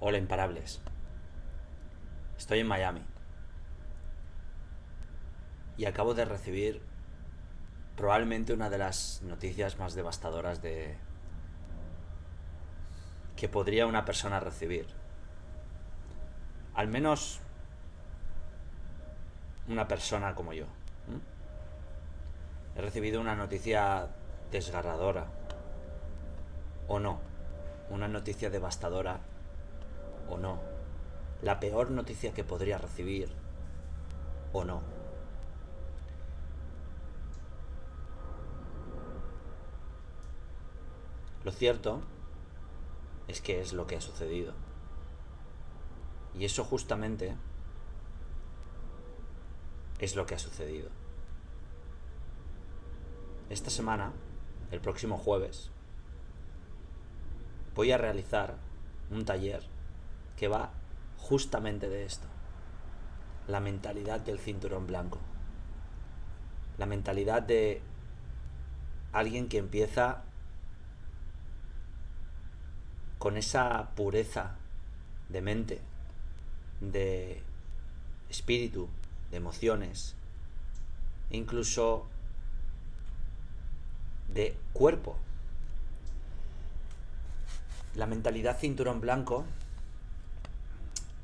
Hola imparables. Estoy en Miami y acabo de recibir probablemente una de las noticias más devastadoras de que podría una persona recibir. Al menos una persona como yo. He recibido una noticia desgarradora o no. Una noticia devastadora o no. La peor noticia que podría recibir o no. Lo cierto es que es lo que ha sucedido. Y eso justamente es lo que ha sucedido. Esta semana, el próximo jueves, voy a realizar un taller que va justamente de esto. La mentalidad del cinturón blanco. La mentalidad de alguien que empieza con esa pureza de mente, de espíritu, de emociones, e incluso de cuerpo. La mentalidad cinturón blanco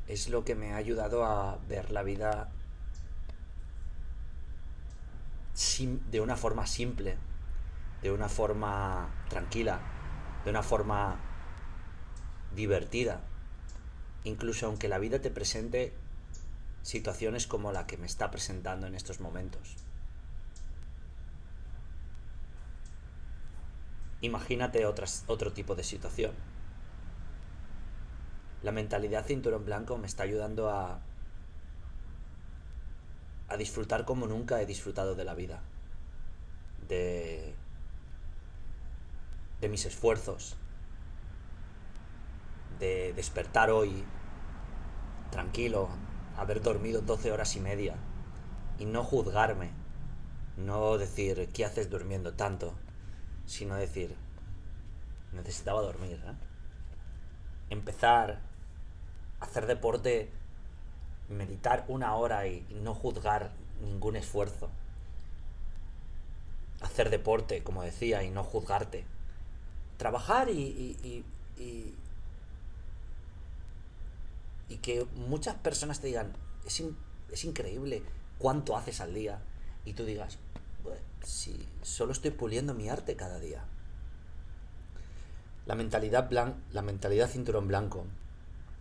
es lo que me ha ayudado a ver la vida de una forma simple, de una forma tranquila, de una forma divertida. Incluso aunque la vida te presente situaciones como la que me está presentando en estos momentos. Imagínate otro tipo de situación. La mentalidad cinturón blanco me está ayudando a disfrutar como nunca he disfrutado de la vida. De, de mis esfuerzos. De despertar hoy tranquilo, haber dormido 12 horas y media y no juzgarme, no decir qué haces durmiendo tanto, sino decir necesitaba dormir, ¿eh? Empezar a hacer deporte, meditar una hora y no juzgar ningún esfuerzo, hacer deporte, como decía, y no juzgarte, trabajar y que muchas personas te digan es increíble cuánto haces al día y tú digas, bueno, si solo estoy puliendo mi arte cada día. La mentalidad cinturón blanco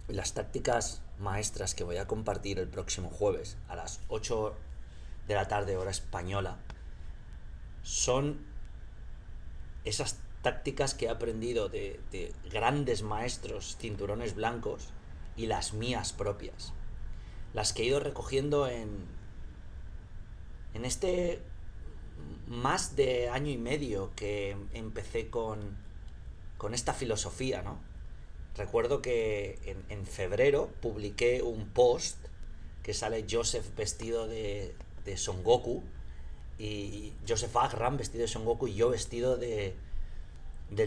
y las tácticas maestras que voy a compartir el próximo jueves a las 8 de la tarde hora española son esas tácticas que he aprendido de grandes maestros cinturones blancos y las mías propias. Las que he ido recogiendo en este más de año y medio que empecé con esta filosofía, ¿no? Recuerdo que en febrero publiqué un post que sale Joseph vestido de Son Goku y Joseph Agram vestido de Son Goku y yo vestido del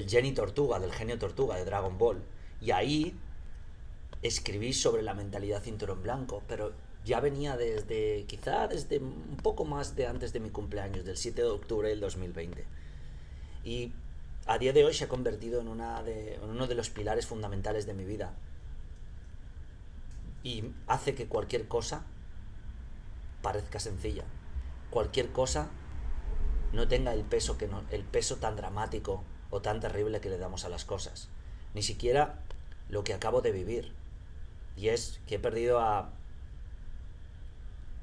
Genio Tortuga, del genio Tortuga de Dragon Ball. Y ahí escribí sobre la mentalidad cinturón blanco, pero ya venía quizá desde un poco más de antes de mi cumpleaños, del 7 de octubre del 2020. Y a día de hoy se ha convertido en uno de los pilares fundamentales de mi vida. Y hace que cualquier cosa parezca sencilla. Cualquier cosa no tenga el peso tan dramático o tan terrible que le damos a las cosas. Ni siquiera lo que acabo de vivir. Y es que he perdido a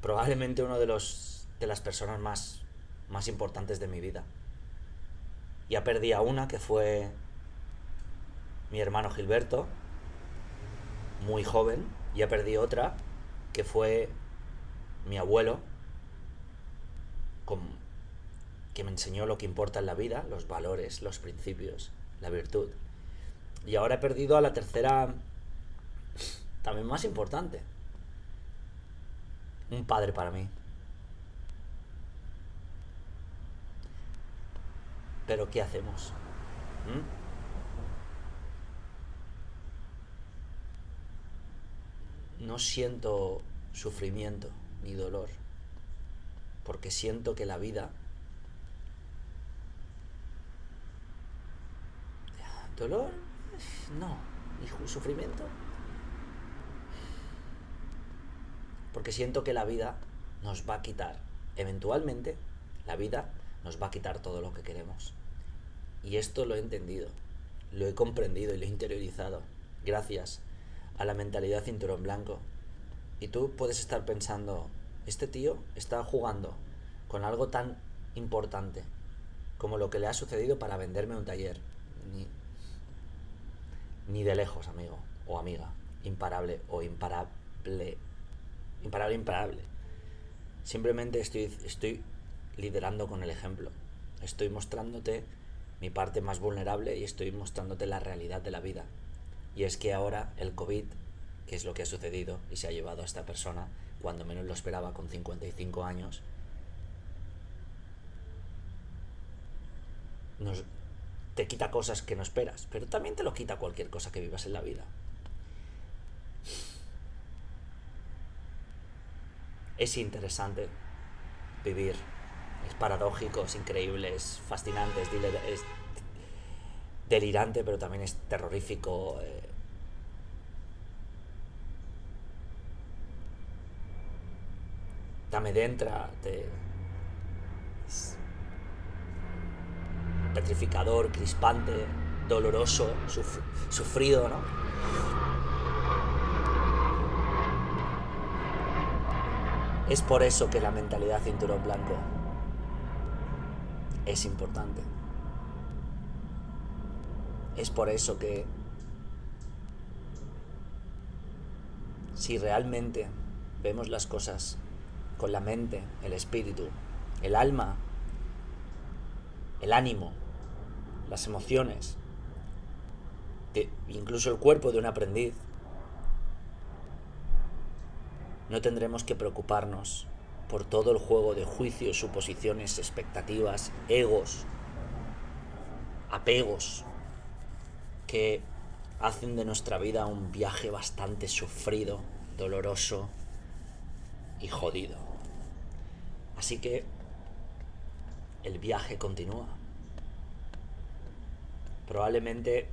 probablemente uno de las personas más importantes de mi vida. Ya perdí a una que fue mi hermano Gilberto, muy joven. Ya perdí otra que fue mi abuelo, con, que me enseñó lo que importa en la vida, los valores, los principios, la virtud. Y ahora he perdido a la tercera, también más importante, un padre para mí. Pero ¿qué hacemos? ¿Mm? no siento sufrimiento ni dolor, porque siento que la vida... ¿Dolor? No. ¿Y sufrimiento? Porque siento que la vida nos va a quitar, eventualmente, la vida nos va a quitar todo lo que queremos. Y esto lo he entendido, lo he comprendido y lo he interiorizado gracias a la mentalidad cinturón blanco. Y tú puedes estar pensando, este tío está jugando con algo tan importante como lo que le ha sucedido para venderme un taller. Ni de lejos, amigo o amiga. Imparable o imparable. Imparable. Simplemente estoy liderando con el ejemplo. Estoy mostrándote mi parte más vulnerable y estoy mostrándote la realidad de la vida. Y es que ahora el COVID, que es lo que ha sucedido y se ha llevado a esta persona cuando menos lo esperaba, con 55 años, te quita cosas que no esperas, pero también te lo quita cualquier cosa que vivas en la vida. Es interesante vivir, es paradójico, es increíble, es fascinante, es delirante, pero también es terrorífico. Te amedrenta, es petrificador, crispante, doloroso, sufrido, ¿no? Es por eso que la mentalidad cinturón blanco es importante. Es por eso que si realmente vemos las cosas con la mente, el espíritu, el alma, el ánimo, las emociones, incluso el cuerpo de un aprendiz, no tendremos que preocuparnos por todo el juego de juicios, suposiciones, expectativas, egos, apegos que hacen de nuestra vida un viaje bastante sufrido, doloroso y jodido. Así que el viaje continúa. Probablemente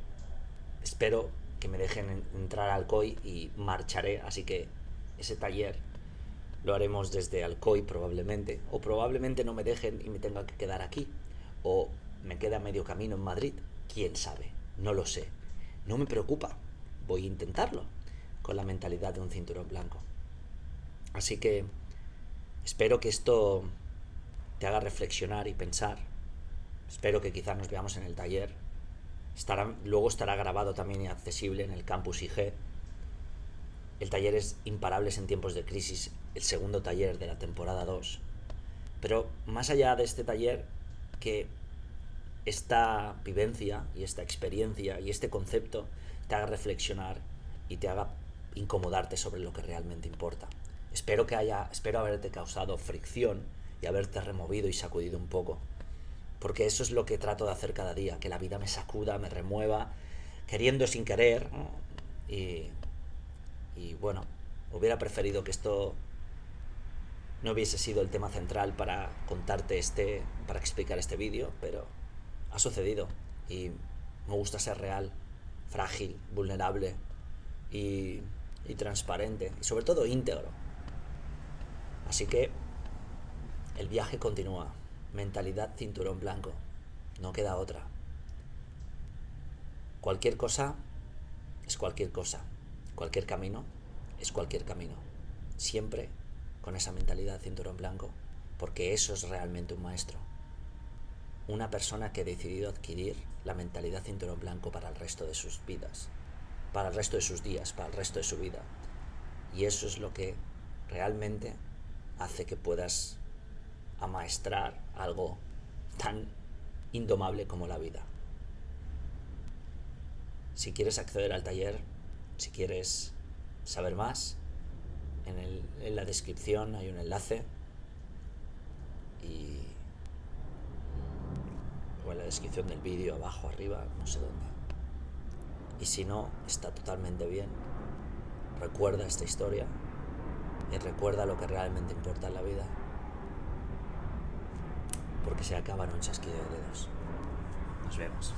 espero que me dejen entrar a Alcoy y marcharé, así que ese taller lo haremos desde Alcoy probablemente, o probablemente no me dejen y me tenga que quedar aquí, o me queda medio camino en Madrid, quién sabe, no lo sé, no me preocupa, voy a intentarlo con la mentalidad de un cinturón blanco. Así que espero que esto te haga reflexionar y pensar. Espero que quizás nos veamos en el taller. Luego estará grabado también y accesible en el Campus IG. El taller es Imparables en tiempos de crisis, el segundo taller de la temporada 2. Pero más allá de este taller, que esta vivencia y esta experiencia y este concepto te haga reflexionar y te haga incomodarte sobre lo que realmente importa. Espero haberte causado fricción y haberte removido y sacudido un poco, porque eso es lo que trato de hacer cada día, que la vida me sacuda, me remueva, queriendo sin querer, ¿no? Y bueno, hubiera preferido que esto no hubiese sido el tema central para para explicar este vídeo, pero ha sucedido y me gusta ser real, frágil, vulnerable y transparente y sobre todo íntegro. Así que el viaje continúa. Mentalidad cinturón blanco. No queda otra. Cualquier cosa es cualquier cosa. Cualquier camino es cualquier camino. Siempre con esa mentalidad cinturón blanco, porque eso es realmente un maestro. Una persona que ha decidido adquirir la mentalidad cinturón blanco para el resto de sus vidas, para el resto de sus días, para el resto de su vida. Y eso es lo que realmente hace que puedas amaestrar algo tan indomable como la vida. Si quieres acceder al taller, si quieres saber más, en la descripción hay un enlace o en la descripción del vídeo, abajo, arriba, no sé dónde. Y si no, está totalmente bien. recuerda esta historia y recuerda lo que realmente importa en la vida, porque se acaba en un chasquido de dedos. Nos vemos.